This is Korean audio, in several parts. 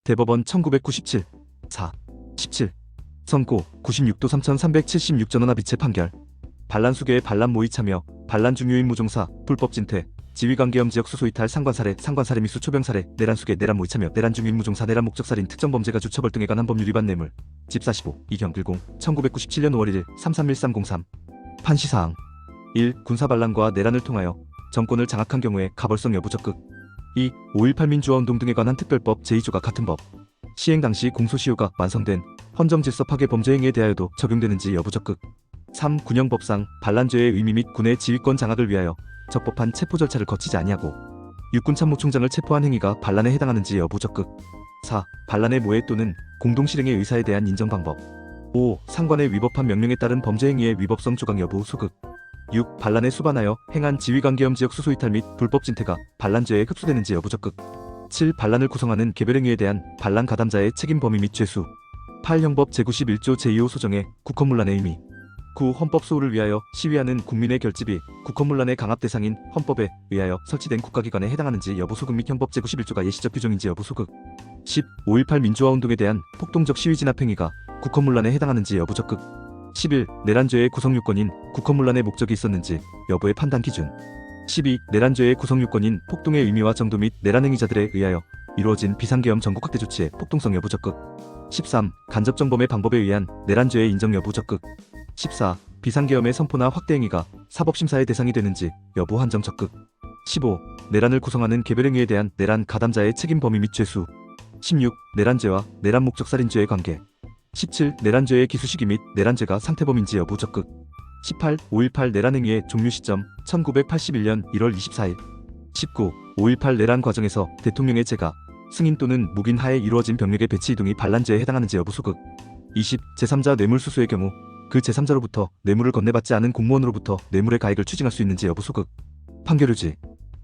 대법원 1997 4 17 선고 96도 3,376전원 합의체 판결. 반란수계의 반란 모의 참여, 반란 중요인 무종사, 불법 진퇴, 지위관계염 지역 수소이탈 상관살해, 상관살해 미수 초병살해, 내란수계, 내란 모의 참여, 내란 중요인 무종사, 내란 목적살인, 특정범죄가 주처벌 등에 관한 법률 위반 뇌물. 집 45 이경10 1997년 5월 1일 331303. 판시사항 1. 군사반란과 내란을 통하여 정권을 장악한 경우에 가벌성 여부 적극. 2. 5.18 민주화운동 등에 관한 특별법 제2조가 같은 법 시행 당시 공소시효가 완성된 헌정질서 파괴 범죄 행위에 대하여도 적용되는지 여부 적극. 3. 군형법상 반란죄의 의미 및 군의 지휘권 장악을 위하여 적법한 체포 절차를 거치지 아니하고 육군참모총장을 체포한 행위가 반란에 해당하는지 여부 적극. 4. 반란의 모해 또는 공동실행의 의사에 대한 인정 방법. 5. 상관의 위법한 명령에 따른 범죄 행위의 위법성 조각 여부 소극. 6. 반란에 수반하여 행한 지위관계염 지역 수소이탈 및 불법 진퇴가 반란죄에 흡수되는지 여부 적극. 7. 반란을 구성하는 개별행위에 대한 반란 가담자의 책임 범위 및 죄수. 8. 형법 제91조 제2호 소정의 국헌문란의 의미. 9. 헌법 수호를 위하여 시위하는 국민의 결집이 국헌문란의 강압 대상인 헌법에 의하여 설치된 국가기관에 해당하는지 여부 소극 및 현법 제91조가 예시적 규정인지 여부 소극. 10. 5.18 민주화운동에 대한 폭동적 시위 진압 행위가 국헌문란에 해당하는지 여부 적극. 11. 내란죄의 구성요건인 국헌문란의 목적이 있었는지 여부의 판단 기준. 12. 내란죄의 구성요건인 폭동의 의미와 정도 및 내란행위자들에 의하여 이루어진 비상계엄 전국확대 조치의 폭동성 여부 적극. 13. 간접정범의 방법에 의한 내란죄의 인정 여부 적극. 14. 비상계엄의 선포나 확대행위가 사법심사의 대상이 되는지 여부 한정 적극. 15. 내란을 구성하는 개별행위에 대한 내란 가담자의 책임 범위 및 죄수. 16. 내란죄와 내란 목적살인죄의 관계. 17. 내란죄의 기수시기 및 내란죄가 상태범인지 여부 적극. 18. 5.18 내란행위의 종료 시점 1981년 1월 24일. 19. 5.18 내란 과정에서 대통령의 재가, 승인 또는 묵인 하에 이루어진 병력의 배치 이동이 반란죄에 해당하는지 여부 소극. 20. 제3자 뇌물수수의 경우 그 제3자로부터 뇌물을 건네받지 않은 공무원으로부터 뇌물의 가액을 추징할 수 있는지 여부 소극. 판결유지.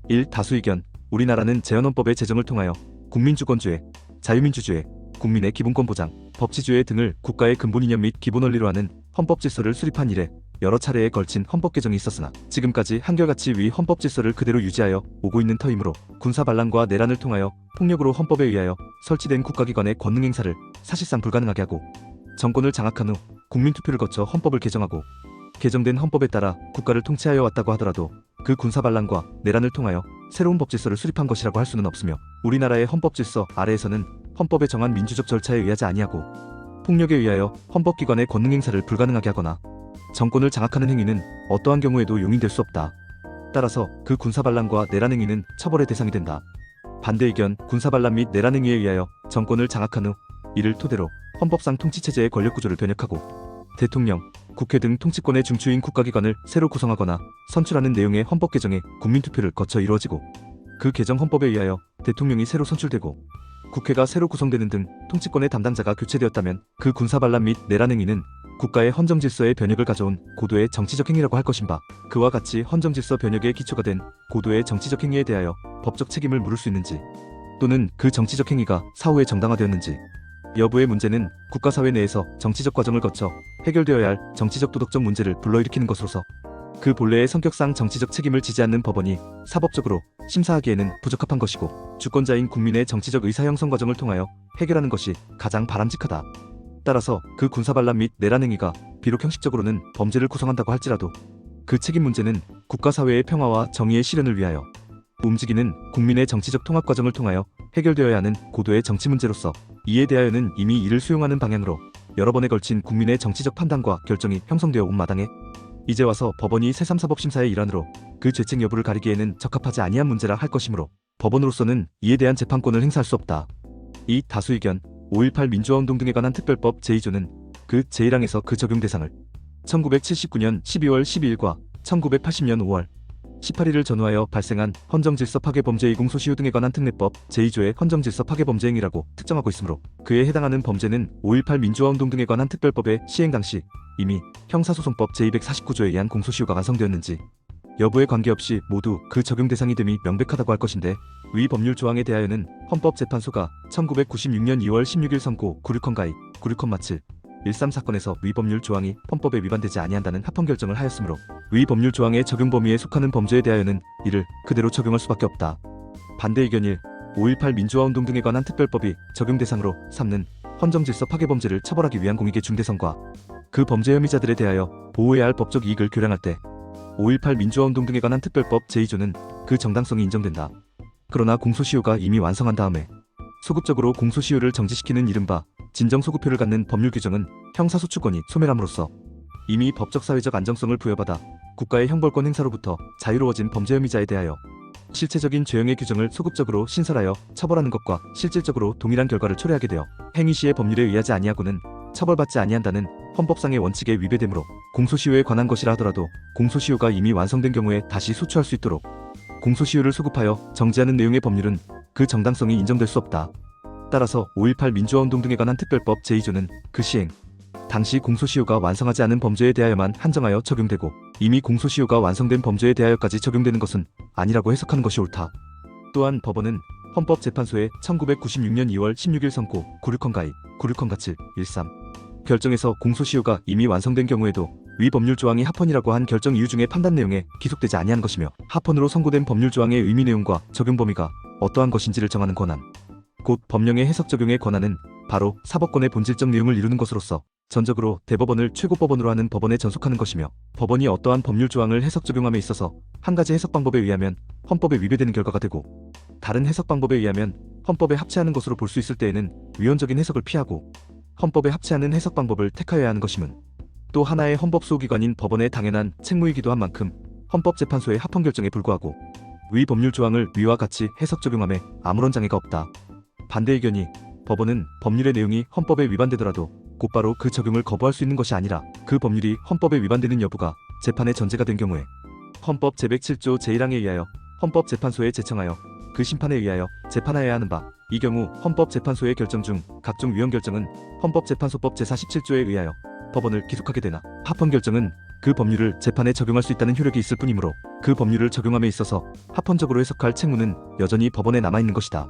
1. 다수의견. 우리나라는 재헌헌법의 제정을 통하여 국민주권주의, 자유민주주의, 국민의 기본권 보장, 법치주의 등을 국가의 근본 이념 및 기본 원리로 하는 헌법 질서를 수립한 이래 여러 차례에 걸친 헌법 개정이 있었으나 지금까지 한결같이 위 헌법 질서를 그대로 유지하여 오고 있는 터이므로 군사반란과 내란을 통하여 폭력으로 헌법에 의하여 설치된 국가기관의 권능 행사를 사실상 불가능하게 하고 정권을 장악한 후 국민투표를 거쳐 헌법을 개정하고 개정된 헌법에 따라 국가를 통치하여 왔다고 하더라도 그 군사반란과 내란을 통하여 새로운 법질서를 수립한 것이라고 할 수는 없으며 우리나라의 헌법질서 아래에서는 헌법에 정한 민주적 절차에 의하지 아니하고 폭력에 의하여 헌법기관의 권능행사를 불가능하게 하거나 정권을 장악하는 행위는 어떠한 경우에도 용인될 수 없다. 따라서 그 군사반란과 내란행위는 처벌의 대상이 된다. 반대 의견. 군사반란 및 내란행위에 의하여 정권을 장악한 후 이를 토대로 헌법상 통치체제의 권력구조를 변혁하고 대통령, 국회 등 통치권의 중추인 국가기관을 새로 구성하거나 선출하는 내용의 헌법 개정에 국민투표를 거쳐 이루어지고 그 개정 헌법에 의하여 대통령이 새로 선출되고 국회가 새로 구성되는 등 통치권의 담당자가 교체되었다면 그 군사반란 및 내란행위는 국가의 헌정질서의 변혁을 가져온 고도의 정치적 행위라고 할 것인 바 그와 같이 헌정질서 변혁의 기초가 된 고도의 정치적 행위에 대하여 법적 책임을 물을 수 있는지 또는 그 정치적 행위가 사후에 정당화되었는지 여부의 문제는 국가사회 내에서 정치적 과정을 거쳐 해결되어야 할 정치적 도덕적 문제를 불러일으키는 것으로서 그 본래의 성격상 정치적 책임을 지지 않는 법원이 사법적으로 심사하기에는 부적합한 것이고 주권자인 국민의 정치적 의사형성 과정을 통하여 해결하는 것이 가장 바람직하다. 따라서 그 군사반란 및 내란행위가 비록 형식적으로는 범죄를 구성한다고 할지라도 그 책임 문제는 국가사회의 평화와 정의의 실현을 위하여 움직이는 국민의 정치적 통합 과정을 통하여 해결되어야 하는 고도의 정치 문제로서 이에 대하여는 이미 이를 수용하는 방향으로 여러 번에 걸친 국민의 정치적 판단과 결정이 형성되어 온 마당에 이제 와서 법원이 새3사법심사의 일환으로 그 죄책 여부를 가리기에는 적합하지 아니한 문제라 할 것이므로 법원으로서는 이에 대한 재판권을 행사할 수 없다. 2. 다수의견. 5.18 민주화운동 등에 관한 특별법 제2조는 그 제1항에서 그 적용 대상을 1979년 12월 12일과 1980년 5월 18일을 전후하여 발생한 헌정질서 파괴 범죄의 공소시효 등에 관한 특례법 제2조의 헌정질서 파괴 범죄 행위라고 특정하고 있으므로 그에 해당하는 범죄는 5.18 민주화운동 등에 관한 특별법의 시행 당시 이미 형사소송법 제249조에 의한 공소시효가 완성되었는지 여부에 관계없이 모두 그 적용 대상이 됨이 명백하다고 할 것인데 위 법률 조항에 대하여는 헌법재판소가 1996년 2월 16일 선고 96헌 가이 96헌 마칠 13 사건에서 위 법률 조항이 헌법에 위반되지 아니한다는 합헌 결정을 하였으므로 위 법률 조항의 적용 범위에 속하는 범죄에 대하여는 이를 그대로 적용할 수밖에 없다. 반대 의견 1. 5.18 민주화운동 등에 관한 특별법이 적용 대상으로 삼는 헌정질서 파괴 범죄를 처벌하기 위한 공익의 중대성과 그 범죄 혐의자들에 대하여 보호해야 할 법적 이익을 교량할 때 5.18 민주화운동 등에 관한 특별법 제2조는 그 정당성이 인정된다. 그러나 공소시효가 이미 완성한 다음에 소급적으로 공소시효를 정지시키는 이른바 진정소급효를 갖는 법률 규정은 형사소추권이 소멸함으로써 이미 법적 사회적 안정성을 부여받아 국가의 형벌권 행사로부터 자유로워진 범죄 혐의자에 대하여 실체적인 죄형의 규정을 소급적으로 신설하여 처벌하는 것과 실질적으로 동일한 결과를 초래하게 되어 행위 시의 법률에 의하지 아니하고는 처벌받지 아니한다는 헌법상의 원칙에 위배되므로 공소시효에 관한 것이라 하더라도 공소시효가 이미 완성된 경우에 다시 소추할 수 있도록 공소시효를 소급하여 정지하는 내용의 법률은 그 정당성이 인정될 수 없다. 따라서 5.18 민주화운동 등에 관한 특별법 제2조는 그 시행 당시 공소시효가 완성하지 않은 범죄에 대하여만 한정하여 적용되고 이미 공소시효가 완성된 범죄에 대하여까지 적용되는 것은 아니라고 해석하는 것이 옳다. 또한 법원은 헌법재판소의 1996년 2월 16일 선고 96헌 가입 96헌 가칠 13 결정에서 공소시효가 이미 완성된 경우에도 위 법률 조항이 합헌이라고 한 결정 이유 중에 판단 내용에 기속되지 아니한 것이며 합헌으로 선고된 법률 조항의 의미 내용과 적용 범위가 어떠한 것인지를 정하는 권한 곧 법령의 해석 적용의 권한은 바로 사법권의 본질적 내용을 이루는 것으로서 전적으로 대법원을 최고법원으로 하는 법원에 전속하는 것이며 법원이 어떠한 법률 조항을 해석 적용함에 있어서 한 가지 해석 방법에 의하면 헌법에 위배되는 결과가 되고 다른 해석 방법에 의하면 헌법에 합치하는 것으로 볼 수 있을 때에는 위헌적인 해석을 피하고 헌법에 합치하는 해석 방법을 택하여야 하는 것임은 또 하나의 헌법 소기관인 법원의 당연한 책무이기도 한 만큼 헌법재판소의 합헌 결정에 불구하고 위 법률 조항을 위와 같이 해석 적용함에 아무런 장애가 없다. 반대 의견이 법원은 법률의 내용이 헌법에 위반되더라도 곧바로 그 적용을 거부할 수 있는 것이 아니라 그 법률이 헌법에 위반되는 여부가 재판의 전제가 된 경우에 헌법 제107조 제1항에 의하여 헌법재판소에 제청하여 그 심판에 의하여 재판하여야 하는 바 이 경우 헌법재판소의 결정 중 각종 위헌 결정은 헌법재판소법 제47조에 의하여 법원을 기속하게 되나 합헌 결정은 그 법률을 재판에 적용할 수 있다는 효력이 있을 뿐이므로 그 법률을 적용함에 있어서 합헌적으로 해석할 책무는 여전히 법원에 남아있는 것이다.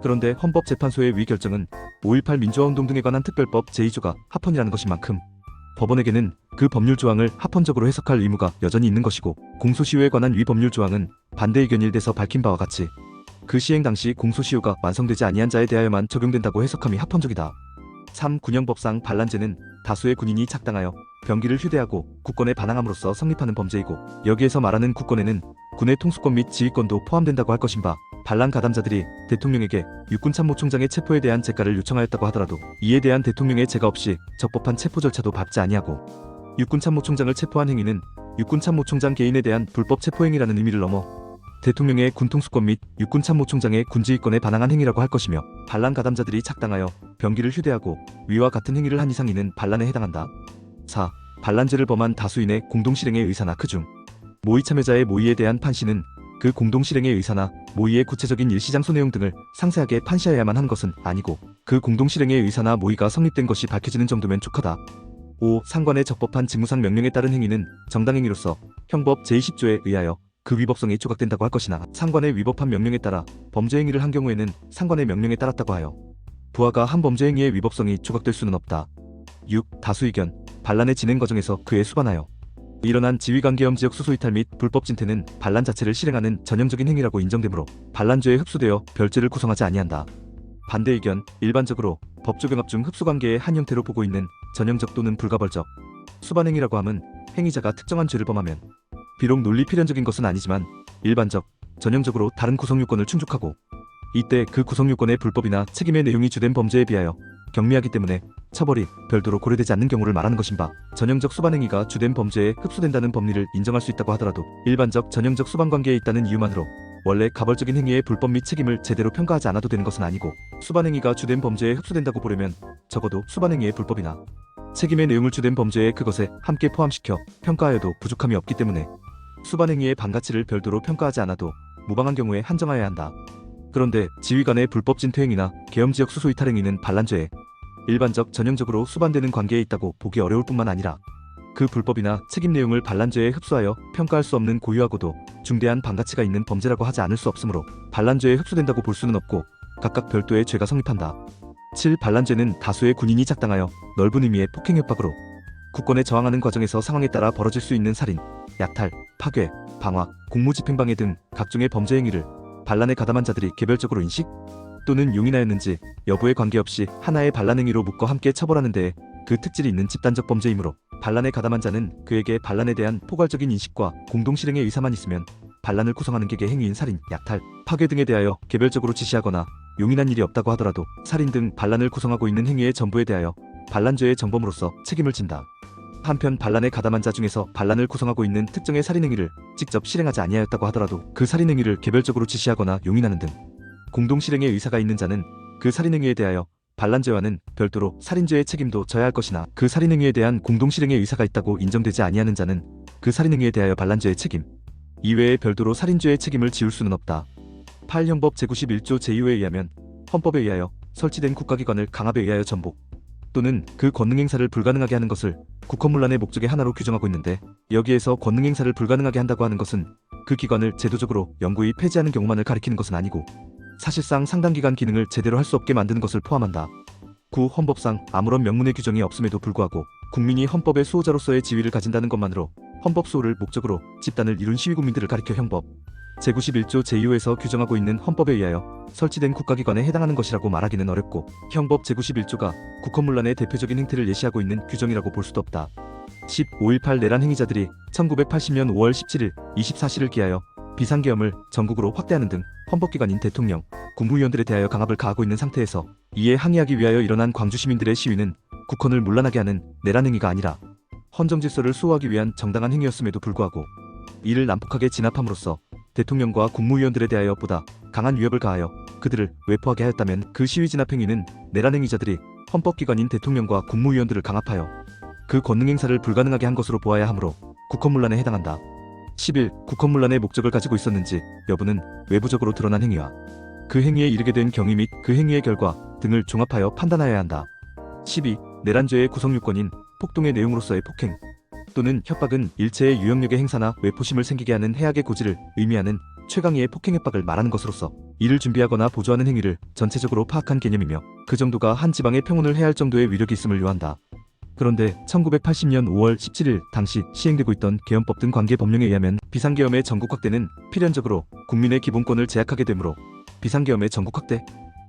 그런데 헌법재판소의 위 결정은 5.18 민주화운동 등에 관한 특별법 제2조가 합헌이라는 것인 만큼 법원에게는 그 법률 조항을 합헌적으로 해석할 의무가 여전히 있는 것이고 공소시효에 관한 위 법률 조항은 반대 의견이 일대서 밝힌 바와 같이 그 시행 당시 공소시효가 완성되지 아니한 자에 대하여만 적용된다고 해석함이 합헌적이다. 3. 군형법상 반란죄는 다수의 군인이 작당하여 병기를 휴대하고 국권에 반항함으로써 성립하는 범죄이고 여기에서 말하는 국권에는 군의 통수권 및 지휘권도 포함된다고 할 것인 바 반란 가담자들이 대통령에게 육군참모총장의 체포에 대한 재가를 요청하였다고 하더라도 이에 대한 대통령의 재가 없이 적법한 체포 절차도 밟지 아니하고 육군참모총장을 체포한 행위는 육군참모총장 개인에 대한 불법 체포행위라는 의미를 넘어 대통령의 군통수권 및 육군참모총장의 군지휘권에 반항한 행위라고 할 것이며 반란 가담자들이 작당하여 병기를 휴대하고 위와 같은 행위를 한 이상 이는 반란에 해당한다. 4. 반란죄를 범한 다수인의 공동실행의 의사나 그중 모의 참여자의 모의에 대한 판시는 그 공동실행의 의사나 모의의 구체적인 일시장소 내용 등을 상세하게 판시하여야만 한 것은 아니고 그 공동실행의 의사나 모의가 성립된 것이 밝혀지는 정도면 족하다. 5. 상관의 적법한 직무상 명령에 따른 행위는 정당행위로서 형법 제20조에 의하여 그 위법성이 조각된다고 할 것이나 상관의 위법한 명령에 따라 범죄행위를 한 경우에는 상관의 명령에 따랐다고 하여 부하가 한 범죄행위의 위법성이 조각될 수는 없다. 6. 다수의견 반란의 진행 과정에서 그에 수반하여 일어난 지휘관계엄 지역 수소이탈 및 불법 진퇴는 반란 자체를 실행하는 전형적인 행위라고 인정되므로 반란죄에 흡수되어 별죄를 구성하지 아니한다. 반대 의견 일반적으로 법조경합 중 흡수관계의 한 형태로 보고 있는 전형적 또는 불가벌적 수반행위라고 함은 행위자가 특정한 죄를 범하면 비록 논리 필연적인 것은 아니지만 일반적, 전형적으로 다른 구성요건을 충족하고 이때 그 구성요건의 불법이나 책임의 내용이 주된 범죄에 비하여 경미하기 때문에 처벌이 별도로 고려되지 않는 경우를 말하는 것인 바 전형적 수반행위가 주된 범죄에 흡수된다는 법리를 인정할 수 있다고 하더라도 일반적, 전형적 수반관계에 있다는 이유만으로 원래 가벌적인 행위의 불법 및 책임을 제대로 평가하지 않아도 되는 것은 아니고 수반행위가 주된 범죄에 흡수된다고 보려면 적어도 수반행위의 불법이나 책임의 내용을 주된 범죄에 그것에 함께 포함시켜 평가하여도 부족함이 없기 때문에 수반행위의 반가치를 별도로 평가하지 않아도 무방한 경우에 한정하여야 한다. 그런데 지휘관의 불법 진퇴행위나 계엄지역 수소이탈 행위는 반란죄에 일반적, 전형적으로 수반되는 관계에 있다고 보기 어려울 뿐만 아니라 그 불법이나 책임 내용을 반란죄에 흡수하여 평가할 수 없는 고유하고도 중대한 반가치가 있는 범죄라고 하지 않을 수 없으므로 반란죄에 흡수된다고 볼 수는 없고 각각 별도의 죄가 성립한다. 7. 반란죄는 다수의 군인이 작당하여 넓은 의미의 폭행 협박으로 국권에 저항하는 과정에서 상황에 따라 벌어질 수 있는 살인, 약탈, 파괴, 방화, 공무집행방해 등 각종의 범죄 행위를 반란에 가담한 자들이 개별적으로 인식 또는 용인하였는지 여부에 관계없이 하나의 반란 행위로 묶어 함께 처벌하는 데에 그 특질이 있는 집단적 범죄이므로 반란에 가담한 자는 그에게 반란에 대한 포괄적인 인식과 공동 실행의 의사만 있으면 반란을 구성하는 객의 행위인 살인, 약탈, 파괴 등에 대하여 개별적으로 지시하거나 용인한 일이 없다고 하더라도 살인 등 반란을 구성하고 있는 행위의 전부에 대하여 반란죄의 정범으로서 책임을 진다. 한편 반란에 가담한 자 중에서 반란을 구성하고 있는 특정의 살인 행위를 직접 실행하지 아니하였다고 하더라도 그 살인 행위를 개별적으로 지시하거나 용인하는 등 공동 실행의 의사가 있는 자는 그 살인 행위에 대하여 반란죄와는 별도로 살인죄의 책임도 져야 할 것이나 그 살인 행위에 대한 공동 실행의 의사가 있다고 인정되지 아니하는 자는 그 살인 행위에 대하여 반란죄의 책임 이외에 별도로 살인죄의 책임을 지울 수는 없다. 8형법 제91조 제2호에 의하면 헌법에 의하여 설치된 국가기관을 강압에 의하여 전복 또는 그 권능행사를 불가능하게 하는 것을 국헌문란의 목적의 하나로 규정하고 있는데 여기에서 권능행사를 불가능하게 한다고 하는 것은 그 기관을 제도적으로 영구히 폐지하는 경우만을 가리키는 것은 아니고 사실상 상당 기간 기능을 제대로 할 수 없게 만드는 것을 포함한다. 9. 헌법상 아무런 명문의 규정이 없음에도 불구하고 국민이 헌법의 수호자로서의 지위를 가진다는 것만으로 헌법 수호를 목적으로 집단을 이룬 시위국민들을 가리켜 형법 제91조 제2호에서 규정하고 있는 헌법에 의하여 설치된 국가기관에 해당하는 것이라고 말하기는 어렵고 형법 제91조가 국헌문란의 대표적인 행태를 예시하고 있는 규정이라고 볼 수도 없다. 10. 5.18 내란 행위자들이 1980년 5월 17일 24시를 기하여 비상계엄을 전국으로 확대하는 등 헌법기관인 대통령, 국무위원들에 대하여 강압을 가하고 있는 상태에서 이에 항의하기 위하여 일어난 광주 시민들의 시위는 국헌을 문란하게 하는 내란 행위가 아니라 헌정질서를 수호하기 위한 정당한 행위였음에도 불구하고 이를 난폭하게 진압함으로써 대통령과 국무위원들에 대하여 보다 강한 위협을 가하여 그들을 외포하게 하였다면 그 시위 진압 행위는 내란 행위자들이 헌법기관인 대통령과 국무위원들을 강압하여 그 권능행사를 불가능하게 한 것으로 보아야 하므로 국헌문란에 해당한다. 11. 국헌문란의 목적을 가지고 있었는지 여부는 외부적으로 드러난 행위와 그 행위에 이르게 된 경위 및 그 행위의 결과 등을 종합하여 판단하여야 한다. 12. 내란죄의 구성요건인 폭동의 내용으로서의 폭행 또는 협박은 일체의 유형력의 행사나 외포심을 생기게 하는 해악의 고지를 의미하는 최강의의 폭행 협박을 말하는 것으로서 이를 준비하거나 보조하는 행위를 전체적으로 파악한 개념이며 그 정도가 한 지방의 평온을 해할 정도의 위력이 있음을 요한다. 그런데 1980년 5월 17일 당시 시행되고 있던 계엄법 등 관계 법령에 의하면 비상계엄의 전국 확대는 필연적으로 국민의 기본권을 제약하게 되므로 비상계엄의 전국 확대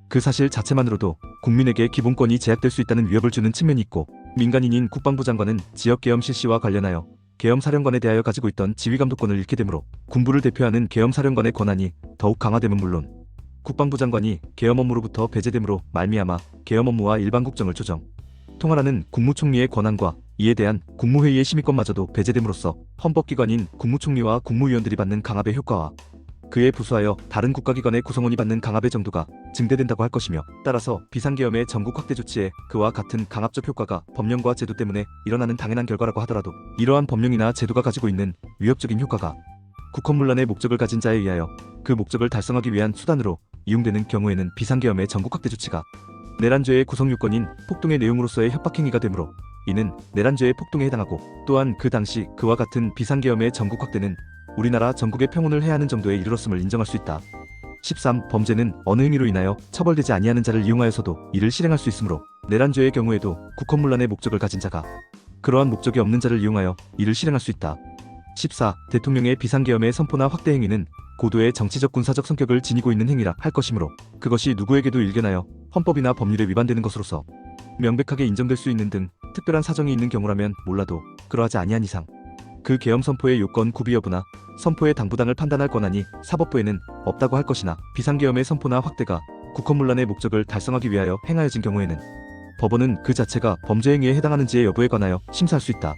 그 사실 자체만으로도 국민에게 기본권이 제약될 수 있다는 위협을 주는 측면이 있고 민간인인 국방부 장관은 지역계엄 실시와 관련하여 계엄사령관에 대하여 가지고 있던 지휘감독권을 잃게 되므로 군부를 대표하는 계엄사령관의 권한이 더욱 강화됨은 물론 국방부 장관이 계엄 업무로부터 배제됨으로 말미암아 계엄 업무와 일반 국정을 조정 통할하는 국무총리의 권한과 이에 대한 국무회의의 심의권마저도 배제됨으로써 헌법기관인 국무총리와 국무위원들이 받는 강압의 효과와 그에 부수하여 다른 국가기관의 구성원이 받는 강압의 정도가 증대된다고 할 것이며 따라서 비상계엄의 전국 확대 조치에 그와 같은 강압적 효과가 법령과 제도 때문에 일어나는 당연한 결과라고 하더라도 이러한 법령이나 제도가 가지고 있는 위협적인 효과가 국헌문란의 목적을 가진 자에 의하여 그 목적을 달성하기 위한 수단으로 이용되는 경우에는 비상계엄의 전국 확대 조치가 내란죄의 구성요건인 폭동의 내용으로서의 협박행위가 되므로 이는 내란죄의 폭동에 해당하고 또한 그 당시 그와 같은 비상계엄의 전국 확대는 우리나라 전국의 평온을 해하는 정도에 이르렀음을 인정할 수 있다. 13. 범죄는 어느 행위로 인하여 처벌되지 아니하는 자를 이용하여서도 이를 실행할 수 있으므로 내란죄의 경우에도 국헌문란의 목적을 가진 자가 그러한 목적이 없는 자를 이용하여 이를 실행할 수 있다. 14. 대통령의 비상계엄의 선포나 확대 행위는 고도의 정치적 군사적 성격을 지니고 있는 행위라 할 것이므로 그것이 누구에게도 일견하여 헌법이나 법률에 위반되는 것으로서 명백하게 인정될 수 있는 등 특별한 사정이 있는 경우라면 몰라도 그러하지 아니한 이상 그 계엄 선포의 요건 구비 여부나 선포의 당부당을 판단할 권한이 사법부에는 없다고 할 것이나 비상계엄의 선포나 확대가 국헌문란의 목적을 달성하기 위하여 행하여진 경우에는 법원은 그 자체가 범죄 행위에 해당하는지의 여부에 관하여 심사할 수 있다.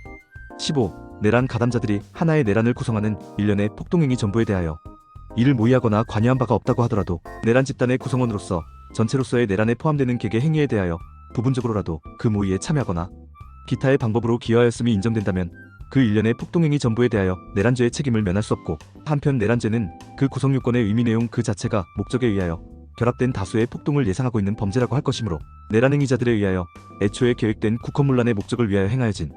15. 내란 가담자들이 하나의 내란을 구성하는 일련의 폭동행위 전부에 대하여 이를 모의하거나 관여한 바가 없다고 하더라도 내란 집단의 구성원으로서 전체로서의 내란에 포함되는 객의 행위에 대하여 부분적으로라도 그 모의에 참여하거나 기타의 방법으로 기여하였음이 인정된다면 그 일련의 폭동행위 전부에 대하여 내란죄의 책임을 면할 수 없고 한편 내란죄는 그 구성요건의 의미 내용 그 자체가 목적에 의하여 결합된 다수의 폭동을 예상하고 있는 범죄라고 할 것이므로 내란 행위자들에 의하여 애초에 계획된 국헌문란의 목적을 위하여 행하여진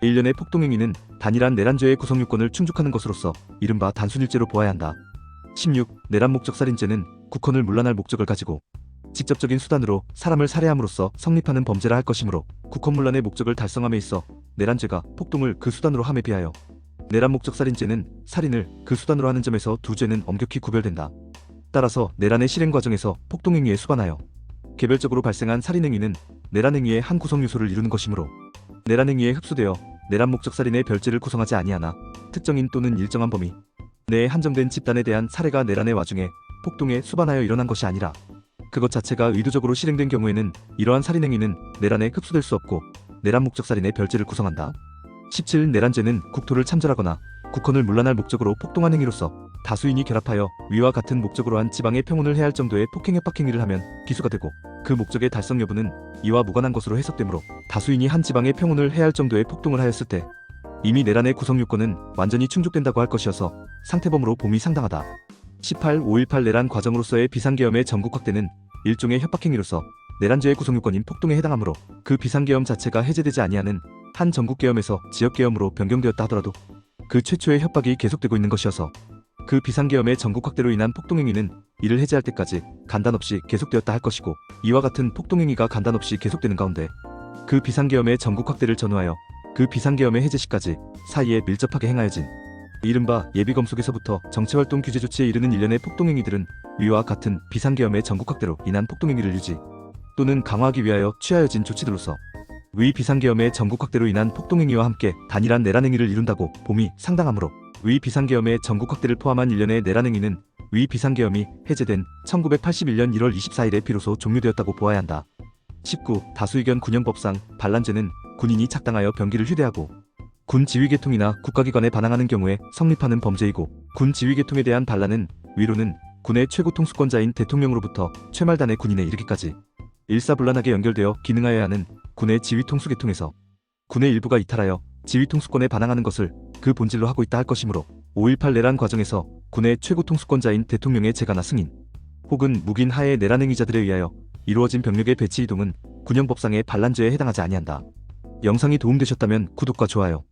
일련의 폭동행위는 단일한 내란죄의 구성요건을 충족하는 것으로서 이른바 단순일죄로 보아야 한다. 16. 내란 목적 살인죄는 국헌을 문란할 목적을 가지고 직접적인 수단으로 사람을 살해함으로써 성립하는 범죄라 할 것이므로 국헌문란의 목적을 달성함에 있어 내란죄가 폭동을 그 수단으로 함에 비하여 내란 목적 살인죄는 살인을 그 수단으로 하는 점에서 두 죄는 엄격히 구별된다. 따라서 내란의 실행 과정에서 폭동행위에 수반하여 개별적으로 발생한 살인행위는 내란행위의 한 구성요소를 이루는 것이므로 내란행위에 흡수되어 내란 목적 살인의 별죄를 구성하지 아니하나 특정인 또는 일정한 범위 내에 한정된 집단에 대한 살해가 내란의 와중에 폭동에 수반하여 일어난 것이 아니라 그것 자체가 의도적으로 실행된 경우에는 이러한 살인행위는 내란에 흡수될 수 없고 내란 목적 살인의 별죄를 구성한다. 17. 내란죄는 국토를 참전하거나 국헌을 문란할 목적으로 폭동한 행위로서 다수인이 결합하여 위와 같은 목적으로 한 지방의 평온을 해할 정도의 폭행 협박행위를 하면 기수가 되고 그 목적의 달성 여부는 이와 무관한 것으로 해석되므로 다수인이 한 지방의 평온을 해할 정도의 폭동을 하였을 때 이미 내란의 구성 요건은 완전히 충족된다고 할 것이어서 상태범으로 봄이 상당하다. 18. 5.18 내란 과정으로서의 비상계엄의 전국 확대는 일종의 협박행위로서 내란죄의 구성 요건인 폭동에 해당하므로 그 비상계엄 자체가 해제되지 아니하는 한 전국계엄에서 지역계엄으로 변경되었다 하더라도 그 최초의 협박이 계속되고 있는 것이어서 그 비상계엄의 전국 확대로 인한 폭동행위는 이를 해제할 때까지 간단없이 계속되었다 할 것이고 이와 같은 폭동행위가 간단없이 계속되는 가운데 그 비상계엄의 전국 확대를 전후하여 그 비상계엄의 해제 시까지 사이에 밀접하게 행하여진 이른바 예비검 속에서부터 정체활동 규제 조치에 이르는 일련의 폭동행위들은 위와 같은 비상계엄의 전국 확대로 인한 폭동행위를 유지 또는 강화하기 위하여 취하여진 조치들로서 위 비상계엄의 전국 확대로 인한 폭동행위와 함께 단일한 내란행위를 이룬다고 봄이 상당하므로 위 비상계엄의 전국 확대를 포함한 일련의 내란행위는 위 비상계엄이 해제된 1981년 1월 24일에 비로소 종료되었다고 보아야 한다. 19. 다수의견 군형법상 반란죄는 군인이 작당하여 병기를 휴대하고 군 지휘계통이나 국가기관에 반항하는 경우에 성립하는 범죄이고 군 지휘계통에 대한 반란은 위로는 군의 최고 통수권자인 대통령으로부터 최말단의 군인에 이르기까지 일사불란하게 연결되어 기능하여야 하는 군의 지휘통수계통에서 군의 일부가 이탈하여 지휘통수권에 반항하는 것을 그 본질로 하고 있다 할 것이므로 5.18 내란 과정에서 군의 최고 통수권자인 대통령의 재가나 승인 혹은 묵인 하에 내란 행위자들에 의하여 이루어진 병력의 배치 이동은 군형법상의 반란죄에 해당하지 아니한다. 영상이 도움되셨다면 구독과 좋아요